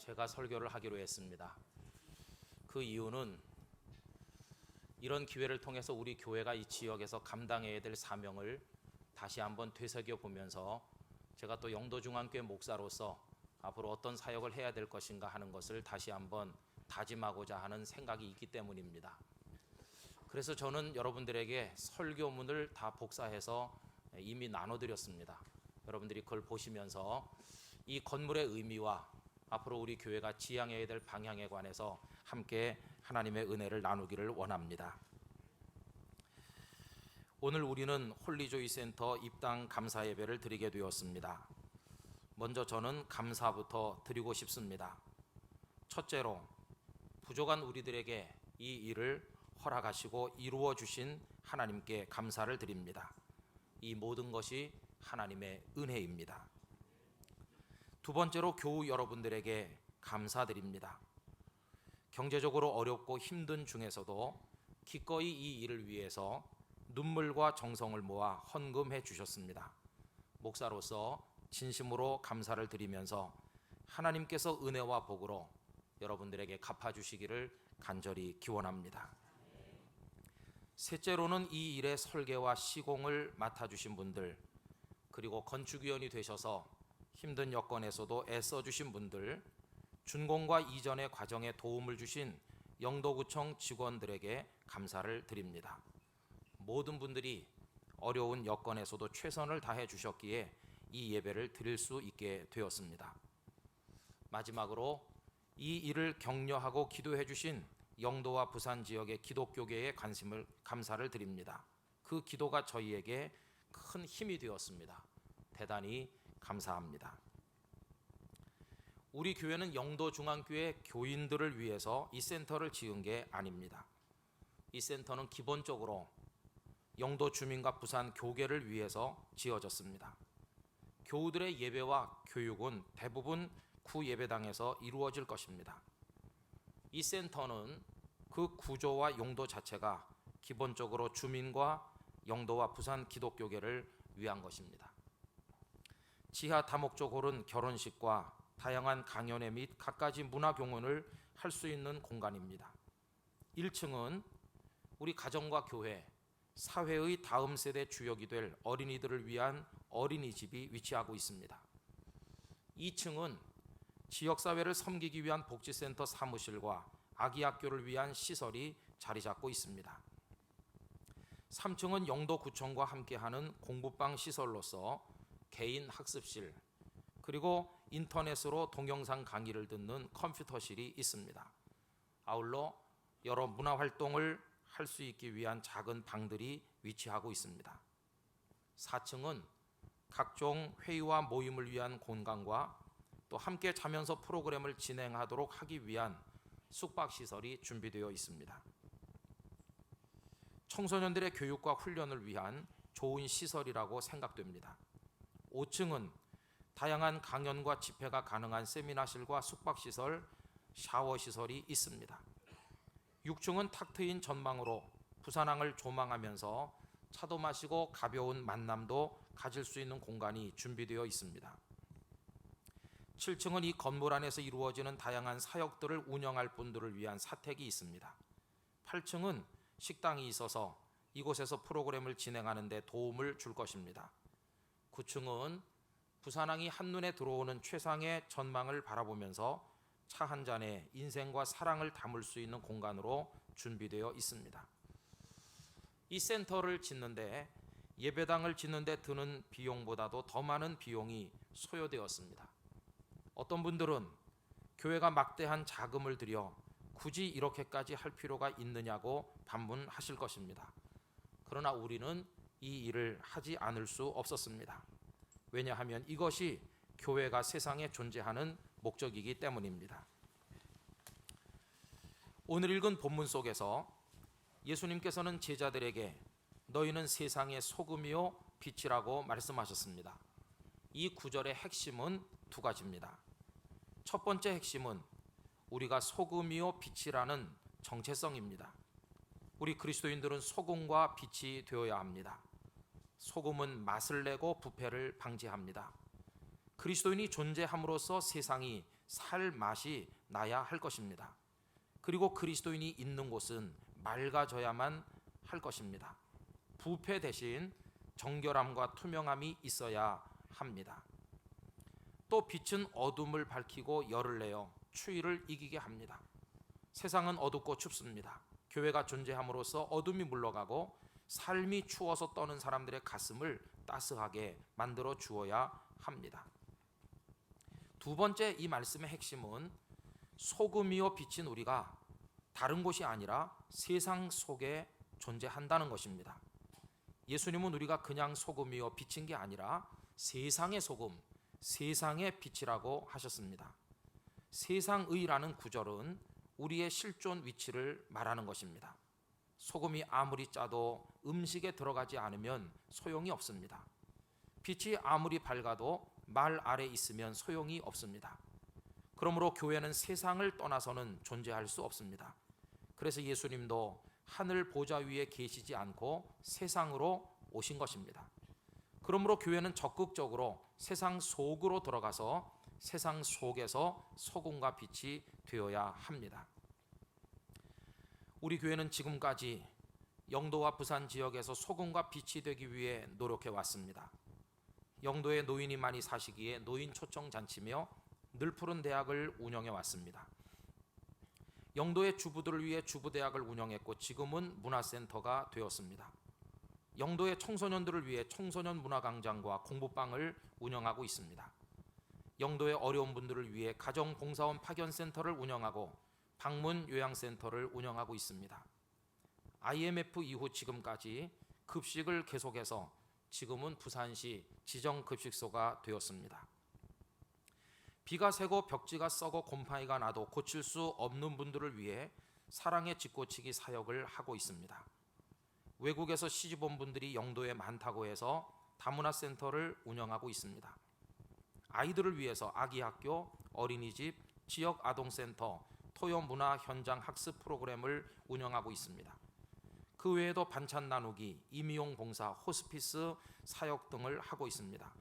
제가 설교를 하기로 했습니다. 그 이유는 이런 기회를 통해서 우리 교회가 이 지역에서 감당해야 될 사명을 다시 한번 되새겨 보면서 제가 또 영도중앙교회 목사로서 앞으로 어떤 사역을 해야 될 것인가 하는 것을 다시 한번 다짐하고자 하는 생각이 있기 때문입니다. 그래서 저는 여러분들에게 설교문을 다 복사해서 이미 나눠드렸습니다. 여러분들이 그걸 보시면서 이 건물의 의미와 앞으로 우리 교회가 지향해야 될 방향에 관해서 함께 하나님의 은혜를 나누기를 원합니다. 오늘 우리는 홀리조이 센터 입당 감사 예배를 드리게 되었습니다. 먼저 저는 감사부터 드리고 싶습니다. 첫째로 부족한 우리들에게 이 일을 허락하시고 이루어 주신 하나님께 감사를 드립니다. 이 모든 것이 하나님의 은혜입니다. 두 번째로 교우 여러분들에게 감사드립니다. 경제적으로 어렵고 힘든 중에서도 기꺼이 이 일을 위해서 눈물과 정성을 모아 헌금해 주셨습니다. 목사로서 진심으로 감사를 드리면서 하나님께서 은혜와 복으로 여러분들에게 갚아주시기를 간절히 기원합니다. 셋째로는 이 일의 설계와 시공을 맡아주신 분들, 그리고 건축위원이 되셔서 힘든 여건에서도 애써주신 분들, 준공과 이전의 과정에 도움을 주신 영도구청 직원들에게 감사를 드립니다. 모든 분들이 어려운 여건에서도 최선을 다해 주셨기에 이 예배를 드릴 수 있게 되었습니다. 마지막으로 이 일을 격려하고 기도해 주신 영도와 부산 지역의 기독교계에 감사를 드립니다. 그 기도가 저희에게 큰 힘이 되었습니다. 대단히 감사합니다. 우리 교회는 영도중앙교회 교인들을 위해서 이 센터를 지은 게 아닙니다. 이 센터는 기본적으로 영도 주민과 부산 교계를 위해서 지어졌습니다. 교우들의 예배와 교육은 대부분 구 예배당에서 이루어질 것입니다. 이 센터는 그 구조와 용도 자체가 기본적으로 주민과 영도와 부산 기독교계를 위한 것입니다. 지하 다목적 홀은 결혼식과 다양한 강연회 및 갖가지 문화 공연을 할 수 있는 공간입니다. 1층은 우리 가정과 교회, 사회의 다음 세대 주역이 될 어린이들을 위한 어린이집이 위치하고 있습니다. 2층은 지역사회를 섬기기 위한 복지센터 사무실과 아기학교를 위한 시설이 자리 잡고 있습니다. 3층은 영도구청과 함께하는 공부방 시설로서 개인 학습실, 그리고 인터넷으로 동영상 강의를 듣는 컴퓨터실이 있습니다. 아울러 여러 문화활동을 할 수 있기 위한 작은 방들이 위치하고 있습니다. 4층은 각종 회의와 모임을 위한 공간과 또 함께 자면서 프로그램을 진행하도록 하기 위한 숙박시설이 준비되어 있습니다. 청소년들의 교육과 훈련을 위한 좋은 시설이라고 생각됩니다. 5층은 다양한 강연과 집회가 가능한 세미나실과 숙박시설, 샤워시설이 있습니다. 6층은 탁 트인 전망으로 부산항을 조망하면서 차도 마시고 가벼운 만남도 가질 수 있는 공간이 준비되어 있습니다. 7층은 이 건물 안에서 이루어지는 다양한 사역들을 운영할 분들을 위한 사택이 있습니다. 8층은 식당이 있어서 이곳에서 프로그램을 진행하는 데 도움을 줄 것입니다. 9층은 부산항이 한눈에 들어오는 최상의 전망을 바라보면서 차 한 잔에 인생과 사랑을 담을 수 있는 공간으로 준비되어 있습니다. 이 센터를 짓는데 예배당을 짓는데 드는 비용보다도 더 많은 비용이 소요되었습니다. 어떤 분들은 교회가 막대한 자금을 들여 굳이 이렇게까지 할 필요가 있느냐고 반문하실 것입니다. 그러나 우리는 이 일을 하지 않을 수 없었습니다. 왜냐하면 이것이 교회가 세상에 존재하는 목적이기 때문입니다. 오늘 읽은 본문 속에서 예수님께서는 제자들에게 너희는 세상의 소금이요 빛이라고 말씀하셨습니다. 이 구절의 핵심은 두 가지입니다. 첫 번째 핵심은 우리가 소금이요 빛이라는 정체성입니다. 우리 그리스도인들은 소금과 빛이 되어야 합니다. 소금은 맛을 내고 부패를 방지합니다. 그리스도인이 존재함으로써 세상이 살 맛이 나야 할 것입니다. 그리고 그리스도인이 있는 곳은 맑아져야만 할 것입니다. 부패 대신 정결함과 투명함이 있어야 합니다. 또 빛은 어둠을 밝히고 열을 내어 추위를 이기게 합니다. 세상은 어둡고 춥습니다. 교회가 존재함으로써 어둠이 물러가고 삶이 추워서 떠는 사람들의 가슴을 따스하게 만들어 주어야 합니다. 두 번째, 이 말씀의 핵심은 소금이요 빛인 우리가 다른 곳이 아니라 세상 속에 존재한다는 것입니다. 예수님은 우리가 그냥 소금이요 빛인 게 아니라 세상의 소금, 세상의 빛이라고 하셨습니다. 세상의라는 구절은 우리의 실존 위치를 말하는 것입니다. 소금이 아무리 짜도 음식에 들어가지 않으면 소용이 없습니다. 빛이 아무리 밝아도 말 아래 있으면 소용이 없습니다. 그러므로 교회는 세상을 떠나서는 존재할 수 없습니다. 그래서 예수님도 하늘 보좌 위에 계시지 않고 세상으로 오신 것입니다. 그러므로 교회는 적극적으로 세상 속으로 들어가서 세상 속에서 소금과 빛이 되어야 합니다. 우리 교회는 지금까지 영도와 부산 지역에서 소금과 빛이 되기 위해 노력해 왔습니다. 영도에 노인이 많이 사시기에 노인 초청 잔치며 늘푸른 대학을 운영해 왔습니다. 영도의 주부들을 위해 주부대학을 운영했고 지금은 문화센터가 되었습니다. 영도의 청소년들을 위해 청소년 문화광장과 공부방을 운영하고 있습니다. 영도의 어려운 분들을 위해 가정봉사원 파견센터를 운영하고 방문 요양센터를 운영하고 있습니다. IMF 이후 지금까지 급식을 계속해서 지금은 부산시 지정급식소가 되었습니다. 비가 새고 벽지가 썩어 곰팡이가 나도 고칠 수 없는 분들을 위해 사랑의 집고치기 사역을 하고 있습니다. 외국에서 시집온 분들이 영도에 많다고 해서 다문화센터를 운영하고 있습니다. 아이들을 위해서 아기학교, 어린이집, 지역 아동센터, 토요문화 현장 학습 프로그램을 운영하고 있습니다. 그 외에도 반찬 나누기, 임의용 봉사, 호스피스 사역 등을 하고 있습니다.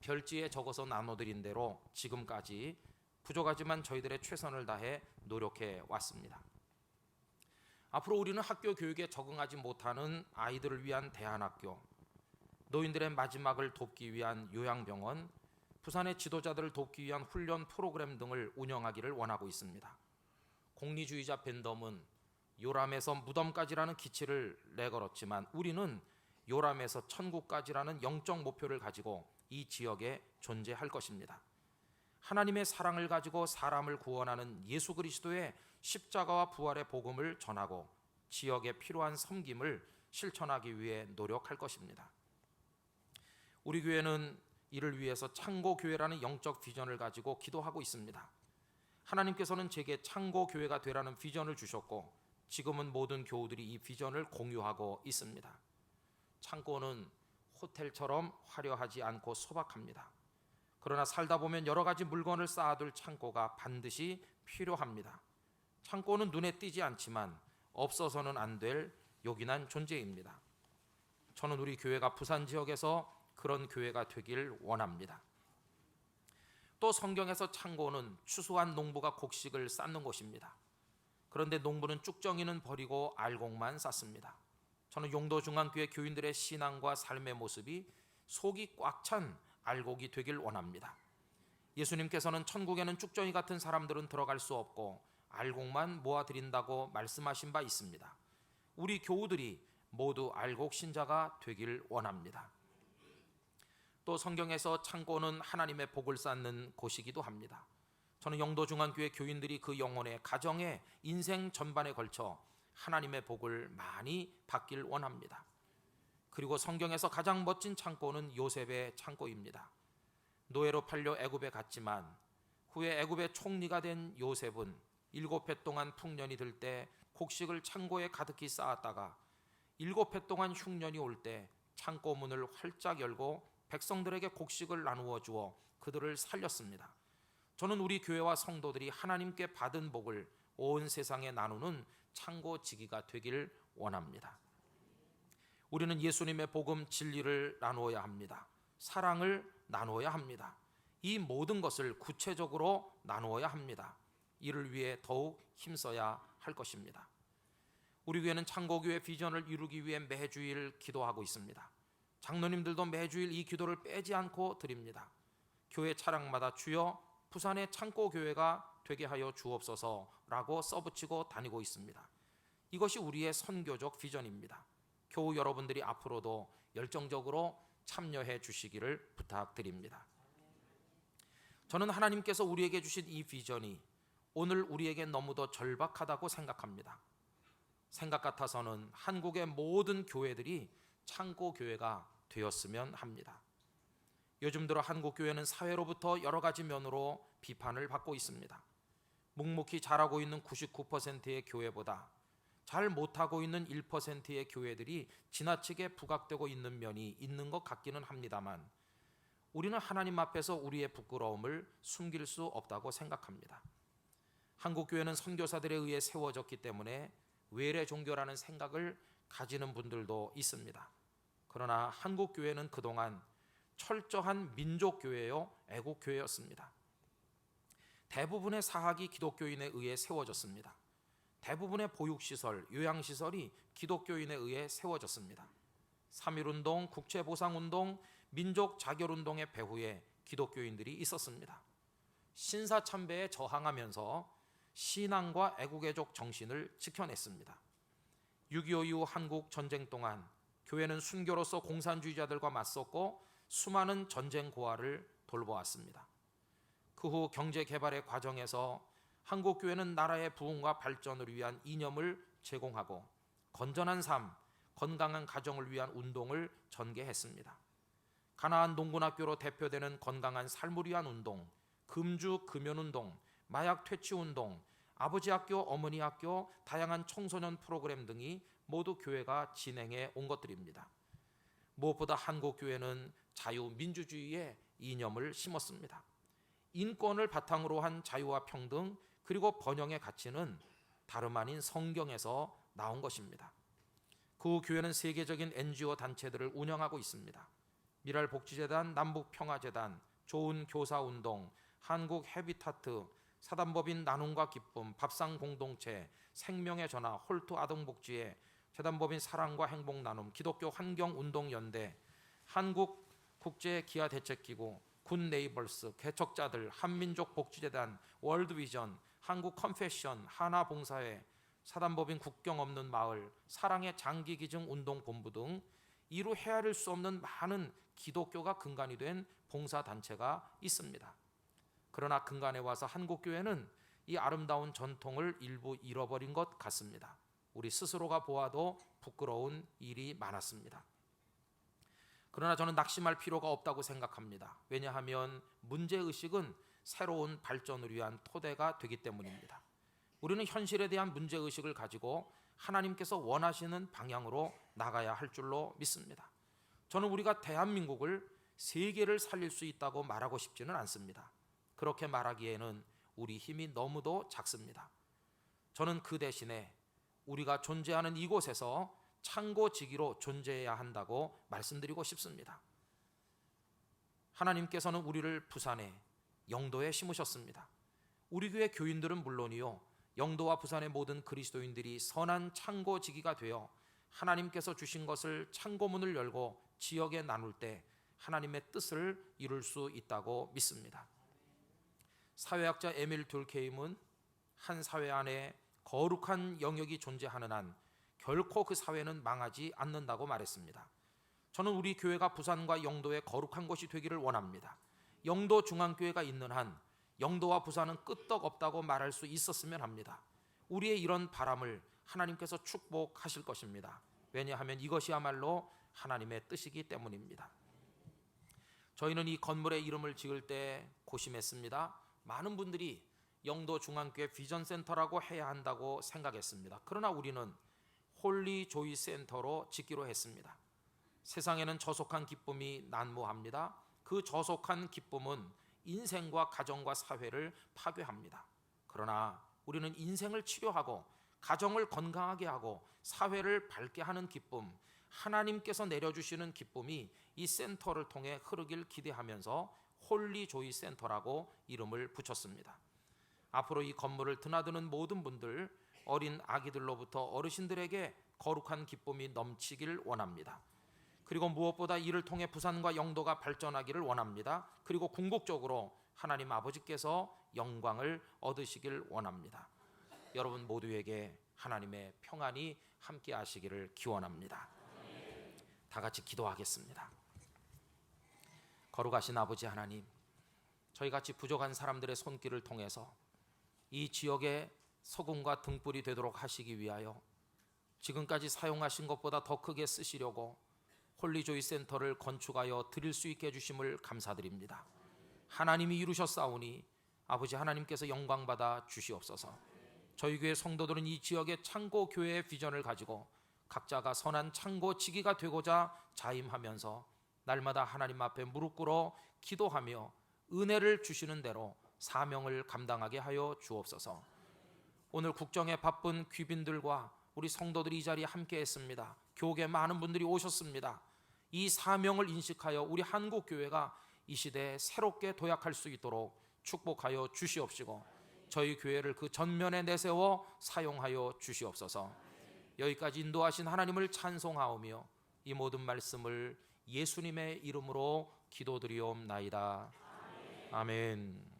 별지에 적어서 나눠드린 대로 지금까지 부족하지만 저희들의 최선을 다해 노력해 왔습니다. 앞으로 우리는 학교 교육에 적응하지 못하는 아이들을 위한 대안학교, 노인들의 마지막을 돕기 위한 요양병원, 부산의 지도자들을 돕기 위한 훈련 프로그램 등을 운영하기를 원하고 있습니다. 공리주의자 밴덤은 요람에서 무덤까지라는 기치를 내걸었지만 우리는 요람에서 천국까지라는 영적 목표를 가지고 이 지역에 존재할 것입니다. 하나님의 사랑을 가지고 사람을 구원하는 예수 그리스도의 십자가와 부활의 복음을 전하고 지역에 필요한 섬김을 실천하기 위해 노력할 것입니다. 우리 교회는 이를 위해서 창고교회라는 영적 비전을 가지고 기도하고 있습니다. 하나님께서는 제게 창고교회가 되라는 비전을 주셨고 지금은 모든 교우들이 이 비전을 공유하고 있습니다. 창고는 호텔처럼 화려하지 않고 소박합니다. 그러나 살다 보면 여러 가지 물건을 쌓아둘 창고가 반드시 필요합니다. 창고는 눈에 띄지 않지만 없어서는 안 될 요긴한 존재입니다. 저는 우리 교회가 부산 지역에서 그런 교회가 되길 원합니다. 또 성경에서 창고는 추수한 농부가 곡식을 쌓는 곳입니다. 그런데 농부는 쭉정이는 버리고 알곡만 쌓습니다. 저는 용도중앙교회 교인들의 신앙과 삶의 모습이 속이 꽉 찬 알곡이 되길 원합니다. 예수님께서는 천국에는 쭉정이 같은 사람들은 들어갈 수 없고 알곡만 모아드린다고 말씀하신 바 있습니다. 우리 교우들이 모두 알곡 신자가 되길 원합니다. 또 성경에서 창고는 하나님의 복을 쌓는 곳이기도 합니다. 저는 영도중앙교회 교인들이 그 영혼의 가정의 인생 전반에 걸쳐 하나님의 복을 많이 받길 원합니다. 그리고 성경에서 가장 멋진 창고는 요셉의 창고입니다. 노예로 팔려 애굽에 갔지만 후에 애굽의 총리가 된 요셉은 7해 동안 풍년이 들 때 곡식을 창고에 가득히 쌓았다가 7해 동안 흉년이 올 때 창고 문을 활짝 열고 백성들에게 곡식을 나누어 주어 그들을 살렸습니다. 저는 우리 교회와 성도들이 하나님께 받은 복을 온 세상에 나누는 창고지기가 되길 원합니다. 우리는 예수님의 복음 진리를 나누어야 합니다. 사랑을 나누어야 합니다. 이 모든 것을 구체적으로 나누어야 합니다. 이를 위해 더욱 힘써야 할 것입니다. 우리 교회는 창고교회 비전을 이루기 위해 매주일 기도하고 있습니다. 장로님들도 매주일 이 기도를 빼지 않고 드립니다. 교회 차량마다 주여 부산의 창고교회가 되게 하여 주옵소서라고 써붙이고 다니고 있습니다. 이것이 우리의 선교적 비전입니다. 교우 여러분들이 앞으로도 열정적으로 참여해 주시기를 부탁드립니다. 저는 하나님께서 우리에게 주신 이 비전이 오늘 우리에게 너무도 절박하다고 생각합니다. 생각 같아서는 한국의 모든 교회들이 창고교회가 되었으면 합니다. 요즘 들어 한국 교회는 사회로부터 여러 가지 면으로 비판을 받고 있습니다. 묵묵히 잘하고 있는 99%의 교회보다 잘 못하고 있는 1%의 교회들이 지나치게 부각되고 있는 면이 있는 것 같기는 합니다만 우리는 하나님 앞에서 우리의 부끄러움을 숨길 수 없다고 생각합니다. 한국 교회는 선교사들에 의해 세워졌기 때문에 외래 종교라는 생각을 가지는 분들도 있습니다. 그러나 한국 교회는 그동안 철저한 민족교회요 애국교회였습니다. 대부분의 사학이 기독교인에 의해 세워졌습니다. 대부분의 보육시설, 요양시설이 기독교인에 의해 세워졌습니다. 3.1운동, 국채보상운동, 민족자결운동의 배후에 기독교인들이 있었습니다. 신사참배에 저항하면서 신앙과 애국애족 정신을 지켜냈습니다. 6.25 이후 한국 전쟁 동안 교회는 순교로서 공산주의자들과 맞섰고 수많은 전쟁 고아를 돌보았습니다. 그 후 경제개발의 과정에서 한국교회는 나라의 부흥과 발전을 위한 이념을 제공하고 건전한 삶, 건강한 가정을 위한 운동을 전개했습니다. 가나안 농군학교로 대표되는 건강한 삶을 위한 운동, 금주 금연운동, 마약 퇴치운동, 아버지 학교, 어머니 학교, 다양한 청소년 프로그램 등이 모두 교회가 진행해 온 것들입니다. 무엇보다 한국교회는 자유민주주의의 이념을 심었습니다. 인권을 바탕으로 한 자유와 평등 그리고 번영의 가치는 다름 아닌 성경에서 나온 것입니다. 그 후 교회는 세계적인 NGO 단체들을 운영하고 있습니다. 미랄복지재단, 남북평화재단, 좋은교사운동, 한국헤비타트, 사단법인 나눔과 기쁨, 밥상공동체, 생명의 전화, 홀트 아동복지회, 재단법인 사랑과 행복나눔, 기독교 환경운동연대, 한국국제기아대책기구, 굿네이버스, 개척자들, 한민족복지재단, 월드비전, 한국컴패션, 하나봉사회, 사단법인 국경 없는 마을, 사랑의 장기기증운동본부 등 이루 헤아릴 수 없는 많은 기독교가 근간이 된 봉사단체가 있습니다. 그러나 근간에 와서 한국교회는 이 아름다운 전통을 일부 잃어버린 것 같습니다. 우리 스스로가 보아도 부끄러운 일이 많았습니다. 그러나 저는 낙심할 필요가 없다고 생각합니다. 왜냐하면 문제의식은 새로운 발전을 위한 토대가 되기 때문입니다. 우리는 현실에 대한 문제의식을 가지고 하나님께서 원하시는 방향으로 나가야 할 줄로 믿습니다. 저는 우리가 대한민국을 세계를 살릴 수 있다고 말하고 싶지는 않습니다. 그렇게 말하기에는 우리 힘이 너무도 작습니다. 저는 그 대신에 우리가 존재하는 이곳에서 창고지기로 존재해야 한다고 말씀드리고 싶습니다. 하나님께서는 우리를 부산에 영도에 심으셨습니다. 우리 교회 교인들은 물론이요 영도와 부산의 모든 그리스도인들이 선한 창고지기가 되어 하나님께서 주신 것을 창고문을 열고 지역에 나눌 때 하나님의 뜻을 이룰 수 있다고 믿습니다. 사회학자 에밀 듈케임은 한 사회 안에 거룩한 영역이 존재하는 한 결코 그 사회는 망하지 않는다고 말했습니다. 저는 우리 교회가 부산과 영도의 거룩한 곳이 되기를 원합니다. 영도 중앙교회가 있는 한 영도와 부산은 끄떡없다고 말할 수 있었으면 합니다. 우리의 이런 바람을 하나님께서 축복하실 것입니다. 왜냐하면 이것이야말로 하나님의 뜻이기 때문입니다. 저희는 이 건물의 이름을 지을 때 고심했습니다. 많은 분들이 영도 중앙교회 비전센터라고 해야 한다고 생각했습니다. 그러나 우리는 홀리 조이 센터로 짓기로 했습니다. 세상에는 저속한 기쁨이 난무합니다. 그 저속한 기쁨은 인생과 가정과 사회를 파괴합니다. 그러나 우리는 인생을 치료하고 가정을 건강하게 하고 사회를 밝게 하는 기쁨, 하나님께서 내려주시는 기쁨이 이 센터를 통해 흐르길 기대하면서 홀리 조이 센터라고 이름을 붙였습니다. 앞으로 이 건물을 드나드는 모든 분들, 어린 아기들로부터 어르신들에게 거룩한 기쁨이 넘치길 원합니다. 그리고 무엇보다 이를 통해 부산과 영도가 발전하기를 원합니다. 그리고 궁극적으로 하나님 아버지께서 영광을 얻으시길 원합니다. 여러분 모두에게 하나님의 평안이 함께 하시기를 기원합니다. 다 같이 기도하겠습니다. 거룩하신 아버지 하나님, 저희같이 부족한 사람들의 손길을 통해서 이 지역의 소금과 등불이 되도록 하시기 위하여 지금까지 사용하신 것보다 더 크게 쓰시려고 홀리조이 센터를 건축하여 드릴 수 있게 해주심을 감사드립니다. 하나님이 이루셨사오니 아버지 하나님께서 영광받아 주시옵소서. 저희 교회 성도들은 이 지역의 창고 교회의 비전을 가지고 각자가 선한 창고 지기가 되고자 자임하면서 날마다 하나님 앞에 무릎 꿇어 기도하며 은혜를 주시는 대로 사명을 감당하게 하여 주옵소서. 오늘 국정에 바쁜 귀빈들과 우리 성도들이 이 자리에 함께 했습니다. 교계 많은 분들이 오셨습니다. 이 사명을 인식하여 우리 한국교회가 이 시대에 새롭게 도약할 수 있도록 축복하여 주시옵시고 저희 교회를 그 전면에 내세워 사용하여 주시옵소서. 여기까지 인도하신 하나님을 찬송하오며 이 모든 말씀을 예수님의 이름으로 기도드리옵나이다. 아멘.